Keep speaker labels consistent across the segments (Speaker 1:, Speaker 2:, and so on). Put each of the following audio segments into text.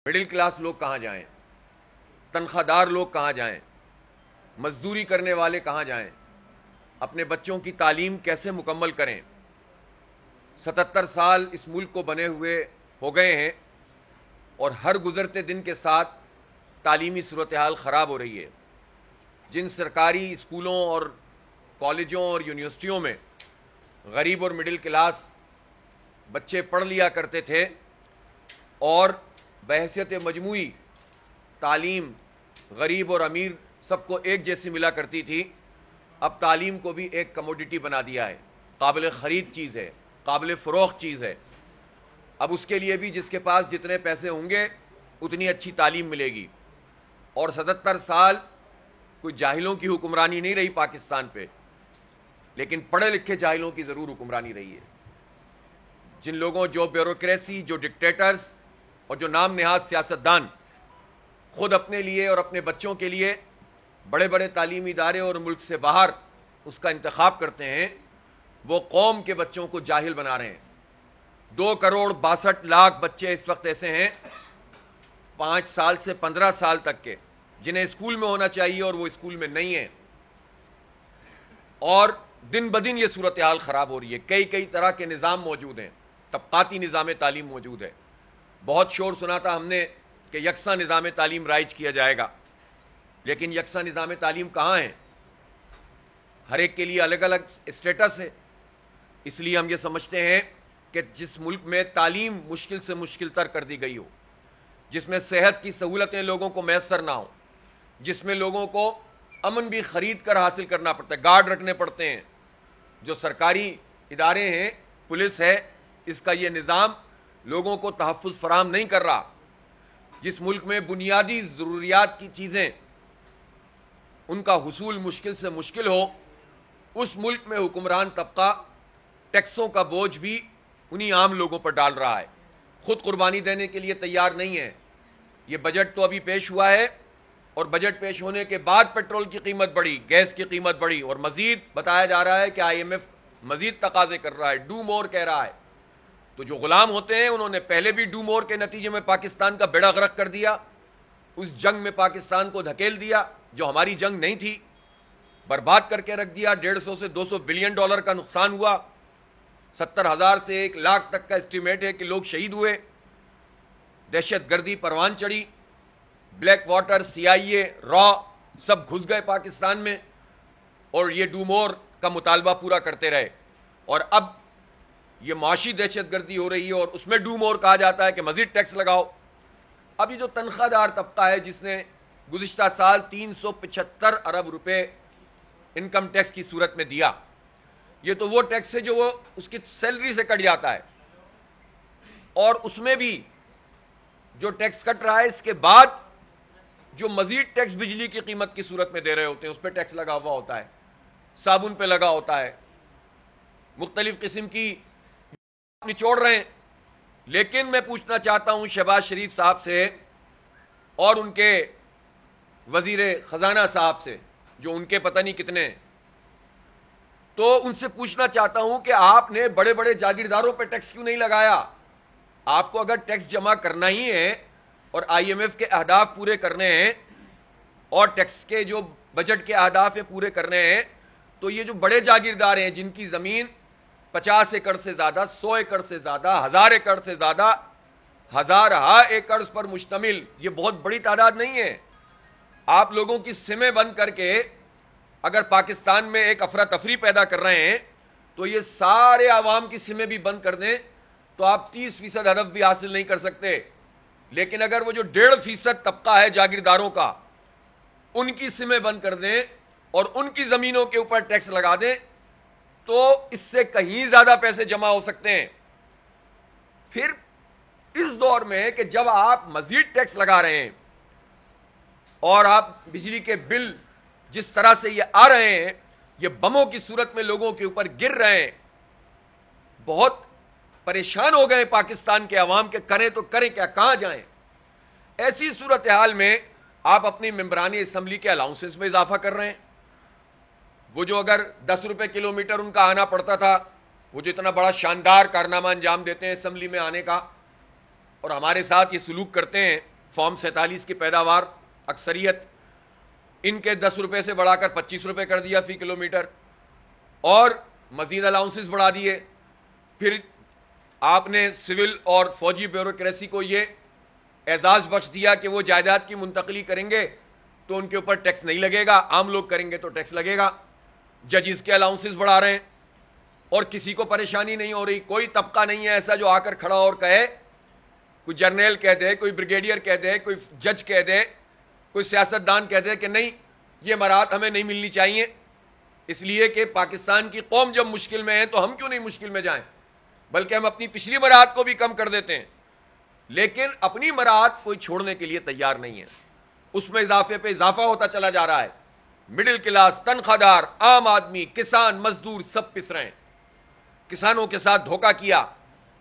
Speaker 1: Middle class لوگ کہاں جائیں؟ تنخواہ دار لوگ کہاں جائیں؟ مزدوری کرنے والے کہاں جائیں؟ اپنے بچوں کی تعلیم کیسے مکمل کریں؟ 77 سال اس ملک کو بنے ہوئے ہو گئے ہیں اور ہر گزرتے دن کے ساتھ تعلیمی صورتحال خراب ہو رہی ہے۔ جن سرکاری اسکولوں اور کالجوں اور یونیورسٹیوں میں غریب اور مڈل کلاس بچے پڑھ لیا کرتے تھے اور بحیثیت مجموعی تعلیم غریب اور امیر سب کو ایک جیسی ملا کرتی تھی، اب تعلیم کو بھی ایک کموڈٹی بنا دیا ہے، قابل خرید چیز ہے، قابل فروخت چیز ہے۔ اب اس کے لیے بھی جس کے پاس جتنے پیسے ہوں گے اتنی اچھی تعلیم ملے گی۔ اور 77 سال کوئی جاہلوں کی حکمرانی نہیں رہی پاکستان پہ، لیکن پڑھے لکھے جاہلوں کی ضرور حکمرانی رہی ہے۔ جن لوگوں جو بیوروکریسی، جو ڈکٹیٹرز اور جو نام نہاد سیاستدان خود اپنے لیے اور اپنے بچوں کے لیے بڑے بڑے تعلیمی ادارے اور ملک سے باہر اس کا انتخاب کرتے ہیں، وہ قوم کے بچوں کو جاہل بنا رہے ہیں۔ 2,62,00,000 بچے اس وقت ایسے ہیں 5 سال سے 15 سال تک کے جنہیں اسکول میں ہونا چاہیے اور وہ اسکول میں نہیں ہیں، اور دن بدن یہ صورتحال خراب ہو رہی ہے۔ کئی طرح کے نظام موجود ہیں، طبقاتی نظام تعلیم موجود ہے۔ بہت شور سنا تھا ہم نے کہ یکساں نظام تعلیم رائج کیا جائے گا، لیکن یکساں نظام تعلیم کہاں ہے؟ ہر ایک کے لیے الگ الگ اسٹیٹس ہے۔ اس لیے ہم یہ سمجھتے ہیں کہ جس ملک میں تعلیم مشکل سے مشکل تر کر دی گئی ہو، جس میں صحت کی سہولتیں لوگوں کو میسر نہ ہوں، جس میں لوگوں کو امن بھی خرید کر حاصل کرنا پڑتا ہے، گارڈ رکھنے پڑتے ہیں، جو سرکاری ادارے ہیں، پولیس ہے، اس کا یہ نظام لوگوں کو تحفظ فراہم نہیں کر رہا، جس ملک میں بنیادی ضروریات کی چیزیں ان کا حصول مشکل سے مشکل ہو، اس ملک میں حکمران طبقہ ٹیکسوں کا بوجھ بھی انہی عام لوگوں پر ڈال رہا ہے، خود قربانی دینے کے لیے تیار نہیں ہے۔ یہ بجٹ تو ابھی پیش ہوا ہے، اور بجٹ پیش ہونے کے بعد پیٹرول کی قیمت بڑھی، گیس کی قیمت بڑھی، اور مزید بتایا جا رہا ہے کہ IMF مزید تقاضے کر رہا ہے، ڈو مور کہہ رہا ہے۔ تو جو غلام ہوتے ہیں انہوں نے پہلے بھی ڈو مور کے نتیجے میں پاکستان کا بیڑا غرق کر دیا، اس جنگ میں پاکستان کو دھکیل دیا جو ہماری جنگ نہیں تھی، برباد کر کے رکھ دیا۔ 150 سے 200 بلین ڈالر کا نقصان ہوا، 70,000 سے 1,00,000 تک کا اسٹیمیٹ ہے کہ لوگ شہید ہوئے، دہشت گردی پروان چڑھی، بلیک واٹر، CIA، را سب گھس گئے پاکستان میں، اور یہ ڈو مور کا مطالبہ پورا کرتے رہے، اور اب یہ معاشی دہشت گردی ہو رہی ہے اور اس میں ڈو مور کہا جاتا ہے کہ مزید ٹیکس لگاؤ۔ اب یہ جو تنخواہ دار طبقہ ہے جس نے گزشتہ سال 375 ارب روپے انکم ٹیکس کی صورت میں دیا، یہ تو وہ ٹیکس ہے جو وہ اس کی سیلری سے کٹ جاتا ہے، اور اس میں بھی جو ٹیکس کٹ رہا ہے اس کے بعد جو مزید ٹیکس بجلی کی قیمت کی صورت میں دے رہے ہوتے ہیں اس پہ ٹیکس لگا ہوا ہوتا ہے، صابن پہ لگا ہوتا ہے، مختلف قسم کی نچوڑ رہے ہیں۔ لیکن میں پوچھنا چاہتا ہوں شہباز شریف صاحب سے اور ان کے وزیر خزانہ صاحب سے، جو ان کے پتہ نہیں کتنے ہیں، تو ان سے پوچھنا چاہتا ہوں کہ آپ نے بڑے بڑے جاگیرداروں پہ ٹیکس کیوں نہیں لگایا؟ آپ کو اگر ٹیکس جمع کرنا ہی ہے اور IMF کے اہداف پورے کرنے ہیں اور ٹیکس کے جو بجٹ کے اہداف ہیں پورے کرنے ہیں، تو یہ جو بڑے جاگیردار ہیں جن کی زمین 50 ایکڑ سے زیادہ، 100 ایکڑ سے زیادہ، 1000 ایکڑ سے زیادہ، ہزارہا ایکڑ پر مشتمل، یہ بہت بڑی تعداد نہیں ہے۔ آپ لوگوں کی سمیں بند کر کے اگر پاکستان میں ایک افراتفری پیدا کر رہے ہیں تو یہ سارے عوام کی سمیں بھی بند کر دیں تو آپ 30% ہدف بھی حاصل نہیں کر سکتے، لیکن اگر وہ جو 1.5% طبقہ ہے جاگیرداروں کا ان کی سمیں بند کر دیں اور ان کی زمینوں کے اوپر ٹیکس لگا دیں تو اس سے کہیں زیادہ پیسے جمع ہو سکتے ہیں۔ پھر اس دور میں کہ جب آپ مزید ٹیکس لگا رہے ہیں اور آپ بجلی کے بل جس طرح سے یہ آ رہے ہیں، یہ بموں کی صورت میں لوگوں کے اوپر گر رہے ہیں، بہت پریشان ہو گئے پاکستان کے عوام کے کریں تو کریں کیا، کہاں جائیں۔ ایسی صورتحال میں آپ اپنی ممبرانی اسمبلی کے الاؤنسز میں اضافہ کر رہے ہیں۔ وہ جو اگر 10 روپے کلومیٹر ان کا آنا پڑتا تھا، وہ جو اتنا بڑا شاندار کارنامہ انجام دیتے ہیں اسمبلی میں آنے کا اور ہمارے ساتھ یہ سلوک کرتے ہیں فارم 47 کی پیداوار اکثریت، ان کے 10 روپے سے بڑھا کر 25 روپے کر دیا فی کلومیٹر، اور مزید الاؤنسز بڑھا دیے. پھر آپ نے سول اور فوجی بیوروکریسی کو یہ اعزاز بخش دیا کہ وہ جائیداد کی منتقلی کریں گے تو ان کے اوپر ٹیکس نہیں لگے گا، عام لوگ کریں گے تو ٹیکس لگے گا. ججز کے الاؤنسز بڑھا رہے ہیں اور کسی کو پریشانی نہیں ہو رہی. کوئی طبقہ نہیں ہے ایسا جو آ کر کھڑا اور کہے، کوئی جرنیل کہہ دے، کوئی بریگیڈیئر کہہ دے، کوئی جج کہہ دے، کوئی سیاستدان کہہ دے کہ نہیں یہ مراحت ہمیں نہیں ملنی چاہیے، اس لیے کہ پاکستان کی قوم جب مشکل میں ہے تو ہم کیوں نہیں مشکل میں جائیں، بلکہ ہم اپنی پچھلی مراحت کو بھی کم کر دیتے ہیں. لیکن اپنی مراحت کوئی چھوڑنے کے لیے تیار نہیں ہے، اس میں اضافے پہ اضافہ ہوتا چلا جا رہا ہے. مڈل کلاس، تنخواہ دار، عام آدمی، کسان، مزدور سب پس رہے ہیں. کسانوں کے ساتھ دھوکہ کیا،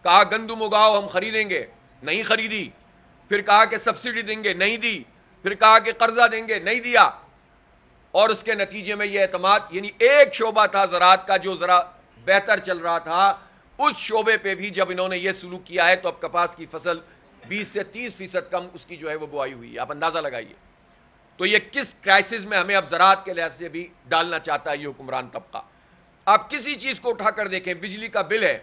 Speaker 1: کہا گندم اگاؤ ہم خریدیں گے، نہیں خریدی. پھر کہا کہ سبسڈی دیں گے، نہیں دی. پھر کہا کہ قرضہ دیں گے، نہیں دیا. اور اس کے نتیجے میں یہ اعتماد، یعنی ایک شعبہ تھا زراعت کا جو ذرا بہتر چل رہا تھا، اس شعبے پہ بھی جب انہوں نے یہ سلوک کیا ہے تو اب کپاس کی فصل 20 سے 30% کم اس کی جو ہے وہ بوائی ہوئی ہے. آپ اندازہ لگائیے تو یہ کس کرائسس میں ہمیں اب زراعت کے لحاظ سے بھی ڈالنا چاہتا ہے یہ حکمران طبقہ. آپ کسی چیز کو اٹھا کر دیکھیں، بجلی کا بل ہے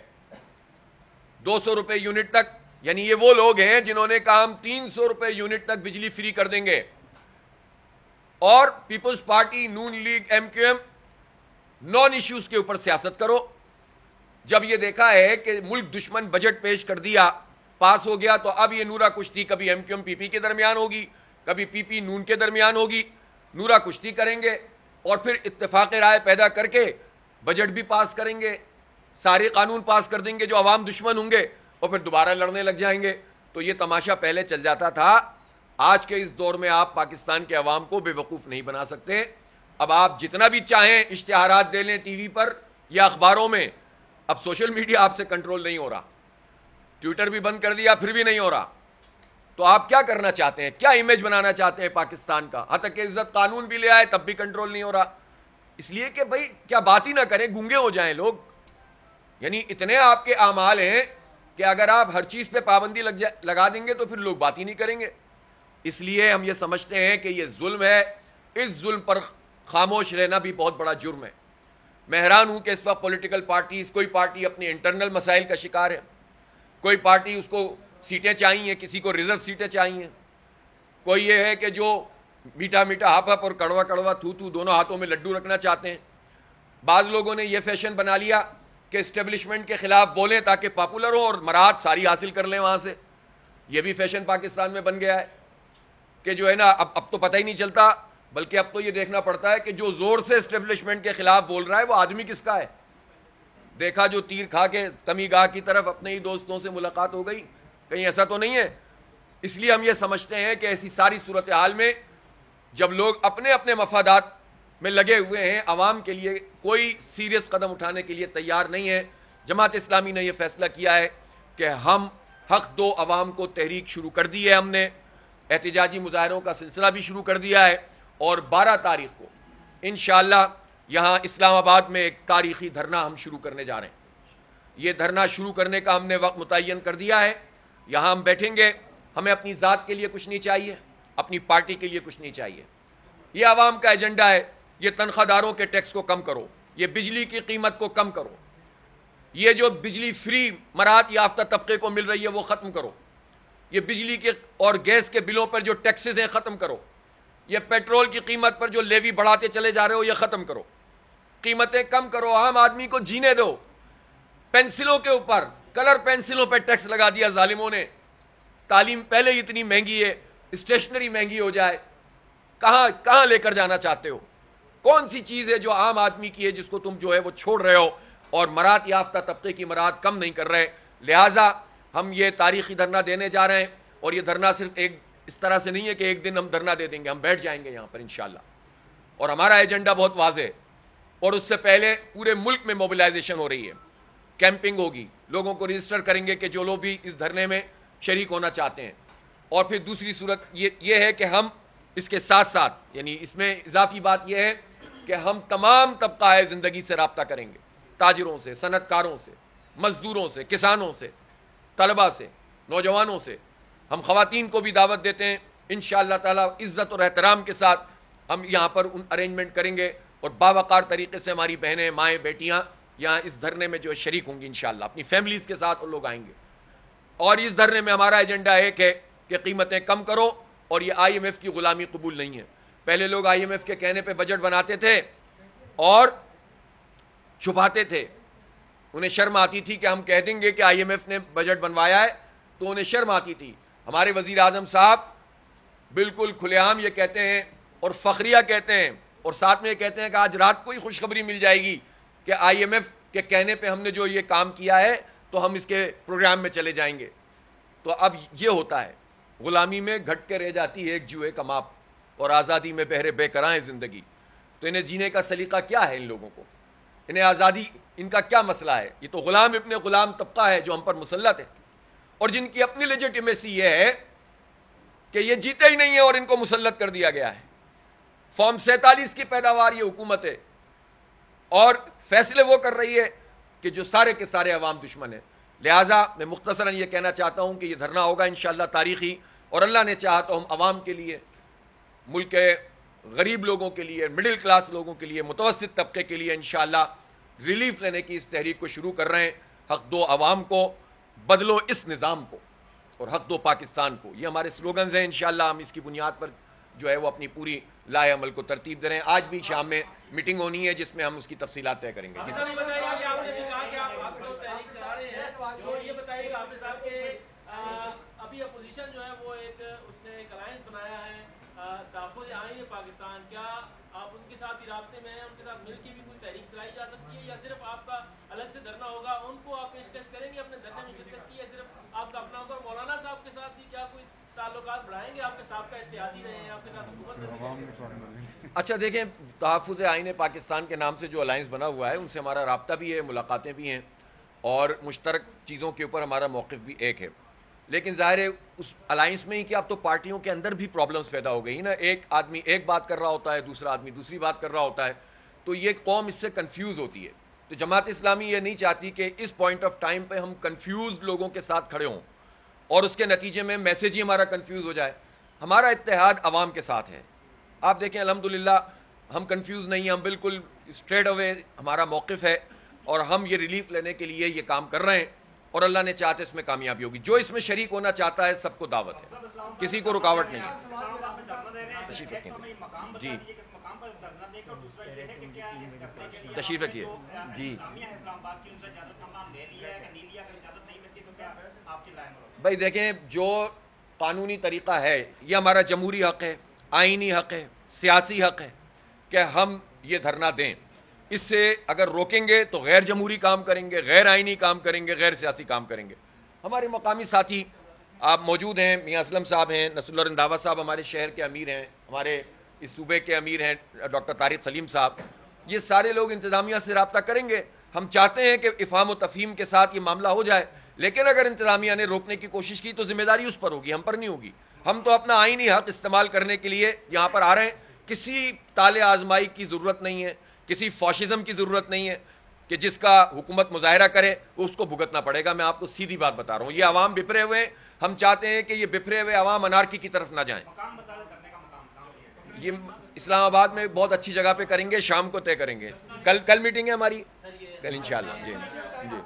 Speaker 1: 200 روپے یونٹ تک، یعنی یہ وہ لوگ ہیں جنہوں نے کہا ہم 300 روپے یونٹ تک بجلی فری کر دیں گے. اور Peoples Party, Noon League, M Q M non issues کے اوپر سیاست کرو. جب یہ دیکھا ہے کہ ملک دشمن بجٹ پیش کر دیا، پاس ہو گیا، تو اب یہ نورا کشتی کبھی ایم کیو ایم پی پی کے درمیان ہوگی، کبھی پی پی نون کے درمیان ہوگی. نورا کشتی کریں گے اور پھر اتفاق رائے پیدا کر کے بجٹ بھی پاس کریں گے، سارے قانون پاس کر دیں گے جو عوام دشمن ہوں گے، اور پھر دوبارہ لڑنے لگ جائیں گے. تو یہ تماشا پہلے چل جاتا تھا. آج کے اس دور میں آپ پاکستان کے عوام کو بے وقوف نہیں بنا سکتے. اب آپ جتنا بھی چاہیں اشتہارات دے لیں ٹی وی پر یا اخباروں میں، اب سوشل میڈیا آپ سے کنٹرول نہیں ہو رہا. ٹویٹر بھی بند کر دیا پھر بھی نہیں ہو رہا. تو آپ کیا کرنا چاہتے ہیں؟ کیا امیج بنانا چاہتے ہیں پاکستان کا؟ حتی کہ عزت قانون بھی لے آئے تب بھی کنٹرول نہیں ہو رہا. اس لیے کہ بھائی کیا بات ہی نہ کریں، گونگے ہو جائیں لوگ. یعنی اتنے آپ کے اعمال ہیں کہ اگر آپ ہر چیز پہ پابندی لگا دیں گے تو پھر لوگ بات ہی نہیں کریں گے. اس لیے ہم یہ سمجھتے ہیں کہ یہ ظلم ہے. اس ظلم پر خاموش رہنا بھی بہت بڑا جرم ہے. میں حیران ہوں کہ اس وقت پولیٹیکل پارٹیز، کوئی پارٹی اپنے انٹرنل مسائل کا شکار ہے، کوئی پارٹی اس کو سیٹیں چاہیے، کسی کو ریزرو سیٹیں چاہیے، کوئی یہ ہے کہ جو میٹھا میٹھا ہپ ہپ اور کڑوا کڑوا تھو تھو دونوں ہاتھوں میں لڈو رکھنا چاہتے ہیں. بعض لوگوں نے یہ فیشن بنا لیا کہ اسٹیبلشمنٹ کے خلاف بولیں تاکہ پاپولر ہو اور مراحت ساری حاصل کر لیں وہاں سے. یہ بھی فیشن پاکستان میں بن گیا ہے کہ جو ہے نا اب تو پتہ ہی نہیں چلتا، بلکہ اب تو یہ دیکھنا پڑتا ہے کہ جو زور سے اسٹیبلشمنٹ کے خلاف بول رہا ہے وہ آدمی کس کا ہے. دیکھا جو تیر کھا کے تمی گاہ کی طرف اپنے ہی دوستوں سے ملاقات ہو گئی، کہیں ایسا تو نہیں ہے. اس لیے ہم یہ سمجھتے ہیں کہ ایسی ساری صورتحال میں جب لوگ اپنے اپنے مفادات میں لگے ہوئے ہیں، عوام کے لیے کوئی سیریس قدم اٹھانے کے لیے تیار نہیں ہے. جماعت اسلامی نے یہ فیصلہ کیا ہے کہ ہم حق دو عوام کو تحریک شروع کر دی ہے. ہم نے احتجاجی مظاہروں کا سلسلہ بھی شروع کر دیا ہے اور 12 تاریخ کو انشاءاللہ یہاں اسلام آباد میں ایک تاریخی دھرنا ہم شروع کرنے جا رہے ہیں. یہ دھرنا شروع کرنے کا ہم نے وقت متعین کر دیا ہے. یہاں ہم بیٹھیں گے. ہمیں اپنی ذات کے لیے کچھ نہیں چاہیے، اپنی پارٹی کے لیے کچھ نہیں چاہیے. یہ عوام کا ایجنڈا ہے. یہ تنخواہ داروں کے ٹیکس کو کم کرو، یہ بجلی کی قیمت کو کم کرو، یہ جو بجلی فری مراحت یافتہ طبقے کو مل رہی ہے وہ ختم کرو، یہ بجلی کے اور گیس کے بلوں پر جو ٹیکسز ہیں ختم کرو، یہ پیٹرول کی قیمت پر جو لیوی بڑھاتے چلے جا رہے ہو یہ ختم کرو، قیمتیں کم کرو، عام آدمی کو جینے دو. پینسلوں کے اوپر، کلر پینسلوں پہ ٹیکس لگا دیا ظالموں نے. تعلیم پہلے ہی اتنی مہنگی ہے، اسٹیشنری مہنگی ہو جائے. کہاں لے کر جانا چاہتے ہو؟ کون سی چیز ہے جو عام آدمی کی ہے جس کو تم جو ہے وہ چھوڑ رہے ہو اور مراحت یافتہ طبقے کی مراحت کم نہیں کر رہے؟ لہٰذا ہم یہ تاریخی دھرنا دینے جا رہے ہیں. اور یہ دھرنا صرف ایک اس طرح سے نہیں ہے کہ ایک دن ہم دھرنا دے دیں گے، ہم بیٹھ جائیں گے یہاں پر انشاءاللہ. اور ہمارا ایجنڈا بہت واضح ہے. اور اس سے پہلے پورے ملک میں موبلائزیشن ہو رہی ہے، کیمپنگ ہوگی، لوگوں کو رجسٹر کریں گے کہ جو لوگ بھی اس دھرنے میں شریک ہونا چاہتے ہیں. اور پھر دوسری صورت یہ ہے کہ ہم اس کے ساتھ ساتھ، یعنی اس میں اضافی بات یہ ہے کہ ہم تمام طبقہ زندگی سے رابطہ کریں گے، تاجروں سے، صنعت کاروں سے، مزدوروں سے، کسانوں سے، طلباء سے، نوجوانوں سے، ہم خواتین کو بھی دعوت دیتے ہیں، انشاءاللہ تعالیٰ عزت اور احترام کے ساتھ ہم یہاں پر ان ارینجمنٹ کریں گے، اور باوقار طریقے سے ہماری بہنیں، مائیں، بیٹیاں یہاں اس دھرنے میں جو ہے شریک ہوں گی انشاءاللہ، اپنی فیملیز کے ساتھ وہ لوگ آئیں گے۔ اور اس دھرنے میں ہمارا ایجنڈا ایک ہے کہ قیمتیں کم کرو، اور یہ آئی ایم ایف کی غلامی قبول نہیں ہے۔ پہلے لوگ آئی ایم ایف کے کہنے پہ بجٹ بناتے تھے اور چھپاتے تھے، انہیں شرم آتی تھی کہ ہم کہہ دیں گے کہ آئی ایم ایف نے بجٹ بنوایا ہے، تو انہیں شرم آتی تھی۔ ہمارے وزیر اعظم صاحب بالکل کھلے عام یہ کہتے ہیں اور فخریہ کہتے ہیں، اور ساتھ میں یہ کہتے ہیں کہ آج رات کو ہی خوشخبری مل جائے گی کہ آئی ایم ایف کے کہنے پہ ہم نے جو یہ کام کیا ہے تو ہم اس کے پروگرام میں چلے جائیں گے۔ تو اب یہ ہوتا ہے، غلامی میں گھٹ کے رہ جاتی ہے ایک جوئے کا ماپ، اور آزادی میں بہرے بے کرائیں زندگی۔ تو انہیں جینے کا سلیقہ کیا ہے؟ ان لوگوں کو انہیں آزادی، ان کا کیا مسئلہ ہے؟ یہ تو غلام ابن غلام طبقہ ہے جو ہم پر مسلط ہے، اور جن کی اپنی لیجیٹیمیسی یہ ہے کہ یہ جیتے ہی نہیں ہیں اور ان کو مسلط کر دیا گیا ہے۔ فارم 47 کی پیداوار یہ حکومت ہے، اور فیصلے وہ کر رہی ہے کہ جو سارے کے سارے عوام دشمن ہیں۔ لہٰذا میں مختصراً یہ کہنا چاہتا ہوں کہ یہ دھرنا ہوگا انشاءاللہ تاریخی، اور اللہ نے چاہا تو ہم عوام کے لیے، ملک کے غریب لوگوں کے لیے، مڈل کلاس لوگوں کے لیے، متوسط طبقے کے لیے انشاءاللہ ریلیف لینے کی اس تحریک کو شروع کر رہے ہیں۔ حق دو عوام کو، بدلو اس نظام کو، اور حق دو پاکستان کو، یہ ہمارے سلوگنز ہیں۔ انشاءاللہ ہم اس کی بنیاد پر جو ہے وہ اپنی پوری لائے عمل کو ترتیب دے رہے ہیں۔ آج بھی شام میں میٹنگ ہونی ہے جس میں ہم اس کی تفصیلات طے کریں گے۔ جی سر،
Speaker 2: ابھی اپوزیشن جو ہے وہ اس نے ایک الائنس بنایا ہے تحفظ آئین پاکستان، کیا آپ ان کے ساتھ بھی رابطے میں ہیں؟ ان کے ساتھ مل کے بھی کوئی تحریک چلائی جا سکتی ہے، یا صرف آپ کا الگ سے دھرنا ہوگا؟ ان کو آپ پیشکش کریں گے اپنے دھرنے میں شرکت کی، یا صرف آپ کا اپنا ہوگا؟ مولانا صاحب کے ساتھ بھی کیا کوئی تعلقات بڑھائیں گے؟ آپ کے سابقہ اتحادی رہے ہیں، آپ کے ساتھ حکومت میں۔
Speaker 1: اچھا دیکھیں، تحفظ آئین پاکستان کے نام سے جو الائنس بنا ہوا ہے ان سے ہمارا رابطہ بھی ہے، ملاقاتیں بھی ہیں، اور مشترک چیزوں کے اوپر ہمارا موقف بھی ایک ہے۔ لیکن ظاہر ہے اس الائنس میں ہی کہ اب تو پارٹیوں کے اندر بھی پرابلمز پیدا ہو گئی نا، ایک آدمی ایک بات کر رہا ہوتا ہے، دوسرا آدمی دوسری بات کر رہا ہوتا ہے، تو یہ قوم اس سے کنفیوز ہوتی ہے۔ تو جماعت اسلامی یہ نہیں چاہتی کہ اس پوائنٹ آف ٹائم پہ ہم کنفیوزڈ لوگوں کے ساتھ کھڑے ہوں اور اس کے نتیجے میں میسیج ہی ہمارا کنفیوز ہو جائے۔ ہمارا اتحاد عوام کے ساتھ ہے۔ آپ دیکھیں الحمدللہ ہم کنفیوز نہیں ہیں، ہم بالکل اسٹریٹ اوے ہمارا موقف ہے، اور ہم یہ ریلیف لینے کے لیے یہ کام کر رہے ہیں، اور اللہ نے چاہتے اس میں کامیابی ہوگی۔ جو اس میں شریک ہونا چاہتا ہے سب کو دعوت ہے، کسی کو رکاوٹ نہیں ہے۔ تشریف رکھیں جی، تشریف رکھیے جی۔ بھائی دیکھیں، جو قانونی طریقہ ہے یہ ہمارا جمہوری حق ہے، آئینی حق ہے، سیاسی حق ہے کہ ہم یہ دھرنا دیں۔ اس سے اگر روکیں گے تو غیر جمہوری کام کریں گے، غیر آئینی کام کریں گے، غیر سیاسی کام کریں گے۔ ہمارے مقامی ساتھی آپ موجود ہیں، میاں اسلم صاحب ہیں، نصر اللہ رنداوا صاحب ہمارے شہر کے امیر ہیں، ہمارے اس صوبے کے امیر ہیں ڈاکٹر طارق سلیم صاحب، یہ سارے لوگ انتظامیہ سے رابطہ کریں گے۔ ہم چاہتے ہیں کہ افہام و تفہیم کے ساتھ یہ معاملہ ہو جائے، لیکن اگر انتظامیہ نے روکنے کی کوشش کی تو ذمہ داری اس پر ہوگی، ہم پر نہیں ہوگی۔ ہم تو اپنا آئینی حق استعمال کرنے کے لیے یہاں پر آ رہے ہیں، کسی تالے آزمائی کی ضرورت نہیں ہے، کسی فاشزم کی ضرورت نہیں ہے کہ جس کا حکومت مظاہرہ کرے وہ اس کو بھگتنا پڑے گا۔ میں آپ کو سیدھی بات بتا رہا ہوں، یہ عوام بپھرے ہوئے ہیں، ہم چاہتے ہیں کہ یہ بپھرے ہوئے عوام انارکی کی طرف نہ جائیں۔ یہ اسلام آباد میں بہت اچھی جگہ پہ کریں گے، شام کو طے کریں گے۔ کل میٹنگ ہے ہماری، کل انشاءاللہ۔ جی جی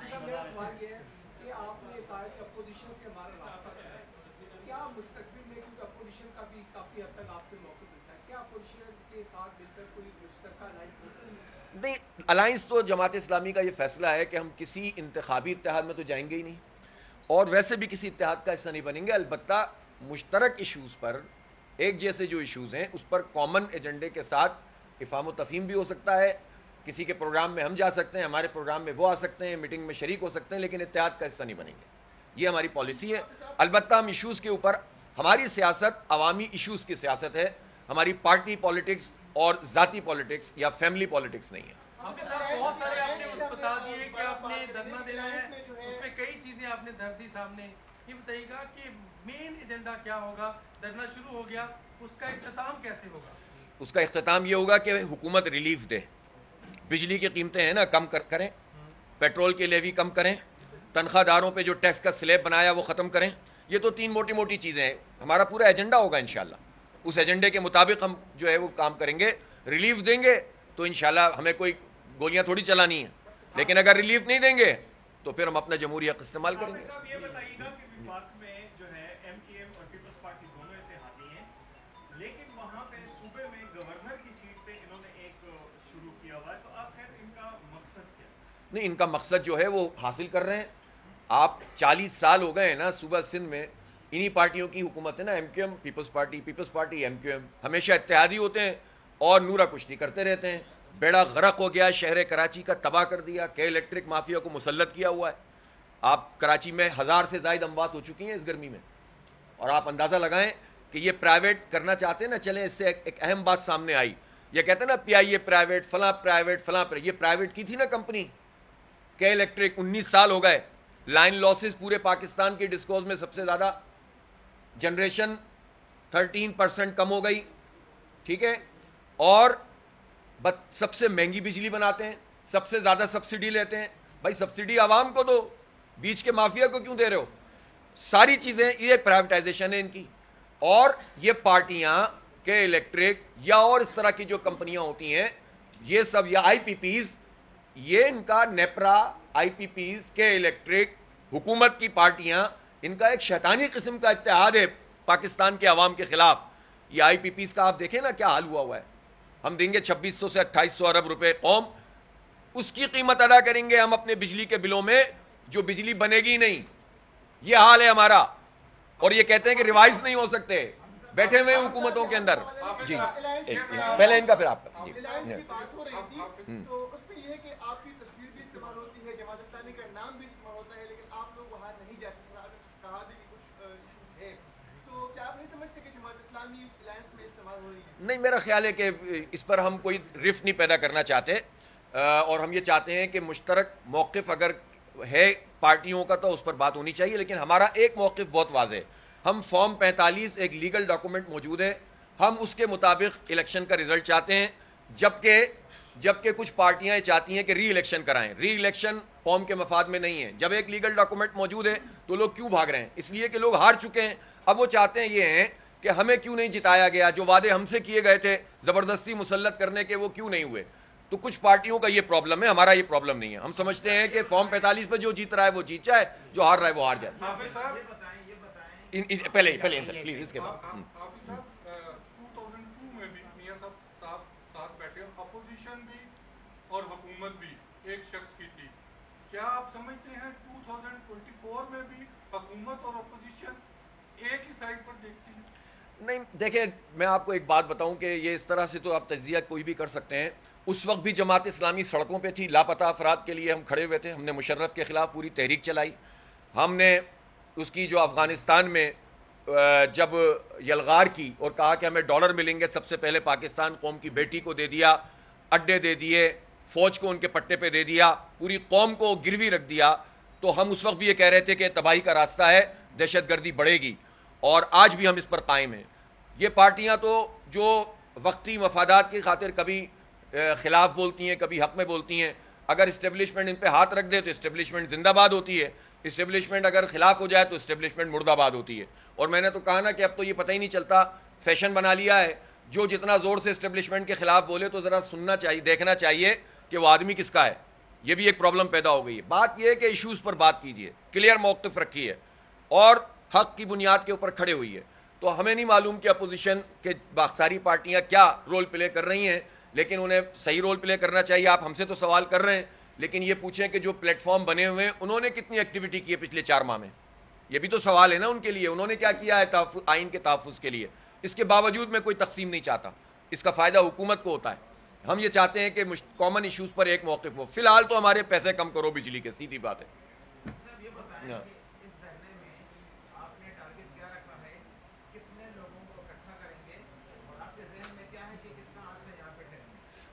Speaker 1: نہیں، الائنس تو جماعت اسلامی کا یہ فیصلہ ہے کہ ہم کسی انتخابی اتحاد میں تو جائیں گے ہی نہیں، اور ویسے بھی کسی اتحاد کا حصہ نہیں بنیں گے۔ البتہ مشترک ایشوز پر، ایک جیسے جو ایشوز ہیں اس پر کامن ایجنڈے کے ساتھ افہام و تفہیم بھی ہو سکتا ہے، کسی کے پروگرام میں ہم جا سکتے ہیں، ہمارے پروگرام میں وہ آ سکتے ہیں، میٹنگ میں شریک ہو سکتے ہیں، لیکن اتحاد کا حصہ نہیں بنیں گے۔ یہ ہماری پالیسی ہے۔ البتہ ہم ایشوز کے اوپر، ہماری سیاست عوامی ایشوز کی سیاست ہے، ہماری پارٹی پالیٹکس اور ذاتی پالیٹکس یا فیملی پالیٹکس نہیں ہے۔
Speaker 3: بہت سارے آپ نے بتا دیے کہ آپ نے دھرنا دینا ہے، اس میں کئی چیزیں آپ نے دھر دی سامنے۔ یہ بتائیے گا کہ مین ایجنڈا کیا ہوگا؟ دھرنا شروع ہو گیا، اس کا اختتام کیسے ہوگا؟
Speaker 1: اس کا اختتام یہ ہوگا کہ حکومت ریلیف دے، بجلی کی قیمتیں ہیں نا کم کریں، پیٹرول کی لیوی کم کریں، تنخواہ داروں پہ جو ٹیکس کا سلیب بنایا وہ ختم کریں، یہ تو 3 موٹی موٹی چیزیں ہیں. ہمارا پورا ایجنڈا ہوگا انشاءاللہ, اس ایجنڈے کے مطابق ہم جو ہے وہ کام کریں گے. ریلیف دیں گے تو انشاءاللہ ہمیں کوئی گولیاں تھوڑی چلانی ہیں, لیکن اگر ریلیف نہیں دیں گے تو پھر ہم اپنا جمہوری حق استعمال کریں گے.
Speaker 4: صاحب یہ بتائیے گا کہ وفاق میں جو ہے ایم کیو ایم اور پیپلز پارٹی دونوں اتحادی ہیں, لیکن وہاں پہ صوبے میں گورنر کی سیٹ پہ انہوں نے ایک شروع کیا ہوا ہے, تو آخر ان کا مقصد کیا؟
Speaker 1: نہیں, ان کا مقصد جو ہے وہ حاصل کر رہے ہیں. آپ 40 سال ہو گئے ہیں نا صوبہ سندھ میں, انہی پارٹیوں کی حکومت ہے نا, ایم کیو ایم پیپلز پارٹی ایم کیو ایم, ہمیشہ اتحادی ہوتے ہیں اور نورا کشتی کرتے رہتے ہیں. بیڑا غرق ہو گیا, شہر کراچی کا تباہ کر دیا, کے الیکٹرک مافیا کو مسلط کیا ہوا ہے. آپ کراچی میں 1000 سے زائد اموات ہو چکی ہیں اس گرمی میں, اور آپ اندازہ لگائیں کہ یہ پرائیویٹ کرنا چاہتے ہیں نا. چلیں اس سے ایک اہم بات سامنے آئی, یہ کہتے ہیں نا پی آئی اے پرائیویٹ, فلاں پرائیویٹ, یہ پرائیویٹ کی تھی نا کمپنی کے الیکٹرک. 19 سال ہو گئے, لائن لاسز پورے پاکستان کی ڈسکوز میں سب سے زیادہ, جنریشن 13% کم ہو گئی, ٹھیک ہے, اور سب سے مہنگی بجلی بناتے ہیں, سب سے زیادہ سبسڈی لیتے ہیں. بھائی سبسڈی عوام کو دو, بیچ کے مافیا کو کیوں دے رہے ہو؟ ساری چیزیں یہ پرائیویٹائزیشن ہے ان کی. اور یہ پارٹیاں کے الیکٹرک یا اور اس طرح کی جو کمپنیاں ہوتی ہیں, یہ سب, یا آئی پی پیز, یہ ان کا نیپرا, آئی پی پیز, کے الیکٹرک, حکومت کی پارٹیاں, ان کا ایک شیطانی قسم کا اتحاد ہے پاکستان کے عوام کے خلاف. یہ آئی پی پیز کا آپ دیکھیں نا کیا حال ہوا ہے. ہم دیں گے 2600 سے 2800 ارب روپے قوم, اس کی قیمت ادا کریں گے ہم اپنے بجلی کے بلوں میں, جو بجلی بنے گی نہیں. یہ حال ہے ہمارا, اور یہ کہتے ہیں کہ ریوائز نہیں ہو سکتے, بیٹھے ہوئے حکومتوں کے اندر. جی پہلے ان کا پھر آپ کا.
Speaker 5: ریلائنس کی بات ہو رہی تھی, تو اس پہ یہ ہے کہ آپ کی تصویر بھی استعمال ہوتی ہے, جماعت اسلامی کا نام بھی استعمال ہوتا ہے, لیکن آپ لوگ وہاں نہیں جاتے. کہا بھی کہ کچھ ایشوز ہے, تو کیا آپ نہیں سمجھتے کہ جماعت اسلامی اس ریلائنس میں استعمال ہو رہی ہے؟
Speaker 1: نہیں, میرا خیال ہے کہ اس پر ہم کوئی رفت نہیں پیدا کرنا چاہتے, اور ہم یہ چاہتے ہیں کہ مشترک موقف اگر ہے پارٹیوں کا تو اس پر بات ہونی چاہیے. لیکن ہمارا ایک موقف بہت واضح ہے, ہم فارم 45 ایک لیگل ڈاکومنٹ موجود ہے, ہم اس کے مطابق الیکشن کا رزلٹ چاہتے ہیں, جبکہ کچھ پارٹیاں چاہتی ہیں کہ ری الیکشن کرائیں. ری الیکشن قوم کے مفاد میں نہیں ہے. جب ایک لیگل ڈاکومنٹ موجود ہے تو لوگ کیوں بھاگ رہے ہیں؟ اس لیے کہ لوگ ہار چکے ہیں. اب وہ چاہتے ہیں یہ ہیں کہ ہمیں کیوں نہیں جتایا گیا, جو وعدے ہم سے کیے گئے تھے زبردستی مسلط کرنے کے, وہ کیوں نہیں ہوئے. تو کچھ پارٹیوں کا یہ پرابلم ہے, ہمارا یہ پرابلم نہیں ہے. ہم سمجھتے ہیں کہ فارم 45 پہ جو جیت رہا ہے وہ جیت جائے, جو ہار رہا ہے وہ ہار جائے. پہلے پلیز اس کے بعد.
Speaker 6: حافظ صاحب 2002 میں بھی میاں صاحب ساتھ بیٹھے, اپوزیشن بھی اور حکومت بھی ایک شخص کی تھی. کیا آپ سمجھتے ہیں 2024 میں بھی حکومت اور اپوزیشن ایک ہی سائڈ پر دیکھتی ہیں؟
Speaker 1: نہیں دیکھیں, میں آپ کو ایک بات بتاؤں کہ یہ اس طرح سے تو آپ تجزیہ کوئی بھی کر سکتے ہیں. اس وقت بھی جماعت اسلامی سڑکوں پہ تھی, لاپتہ افراد کے لیے ہم کھڑے ہوئے تھے. ہم نے مشرف کے خلاف پوری تحریک چلائی. ہم نے اس کی جو افغانستان میں جب یلغار کی اور کہا کہ ہمیں ڈالر ملیں گے, سب سے پہلے پاکستان قوم کی بیٹی کو دے دیا, اڈے دے دیے, فوج کو ان کے پٹے پہ دے دیا, پوری قوم کو گروی رکھ دیا. تو ہم اس وقت بھی یہ کہہ رہے تھے کہ تباہی کا راستہ ہے, دہشت گردی بڑھے گی, اور آج بھی ہم اس پر قائم ہیں. یہ پارٹیاں تو جو وقتی مفادات کی خاطر کبھی خلاف بولتی ہیں, کبھی حق میں بولتی ہیں, اگر اسٹیبلشمنٹ ان پہ ہاتھ رکھ دے تو اسٹیبلشمنٹ زندہ باد ہوتی ہے, اسٹیبلشمنٹ اگر خلاف ہو جائے تو اسٹیبلشمنٹ مردہ باد ہوتی ہے. اور میں نے تو کہا نا کہ اب تو یہ پتہ ہی نہیں چلتا, فیشن بنا لیا ہے, جو جتنا زور سے اسٹیبلشمنٹ کے خلاف بولے تو ذرا سننا چاہیے, دیکھنا چاہیے کہ وہ آدمی کس کا ہے. یہ بھی ایک پرابلم پیدا ہو گئی ہے. بات یہ ہے کہ ایشوز پر بات کیجیے, کلیئر موقف رکھیے, اور حق کی بنیاد کے اوپر کھڑے ہوئی ہے. تو ہمیں نہیں معلوم کہ اپوزیشن کے ساری پارٹیاں کیا رول پلے کر رہی ہیں, لیکن انہیں صحیح رول پلے کرنا چاہیے. آپ ہم سے تو سوال کر رہے ہیں, لیکن یہ پوچھیں کہ جو پلیٹ فارم بنے ہوئے ہیں انہوں نے کتنی ایکٹیویٹی کی ہے پچھلے 4 ماہ میں. یہ بھی تو سوال ہے نا ان کے لیے, انہوں نے کیا کیا ہے آئین کے تحفظ کے لیے. اس کے باوجود میں کوئی تقسیم نہیں چاہتا, اس کا فائدہ حکومت کو ہوتا ہے. ہم یہ چاہتے ہیں کہ کامن ایشوز پر ایک موقف ہو. فی الحال تو ہمارے پیسے کم کرو بجلی کے, سیدھی بات ہے.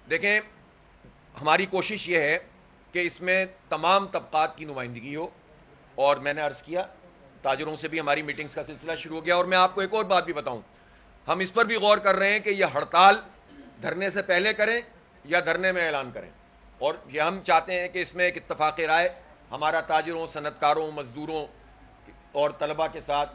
Speaker 1: دیکھیں, ہماری کوشش یہ ہے کہ اس میں تمام طبقات کی نمائندگی ہو, اور میں نے عرض کیا تاجروں سے بھی ہماری میٹنگز کا سلسلہ شروع ہو گیا. اور میں آپ کو ایک اور بات بھی بتاؤں, ہم اس پر بھی غور کر رہے ہیں کہ یہ ہڑتال دھرنے سے پہلے کریں یا دھرنے میں اعلان کریں. اور یہ ہم چاہتے ہیں کہ اس میں ایک اتفاق رائے ہمارا تاجروں, صنعت کاروں, مزدوروں اور طلباء کے ساتھ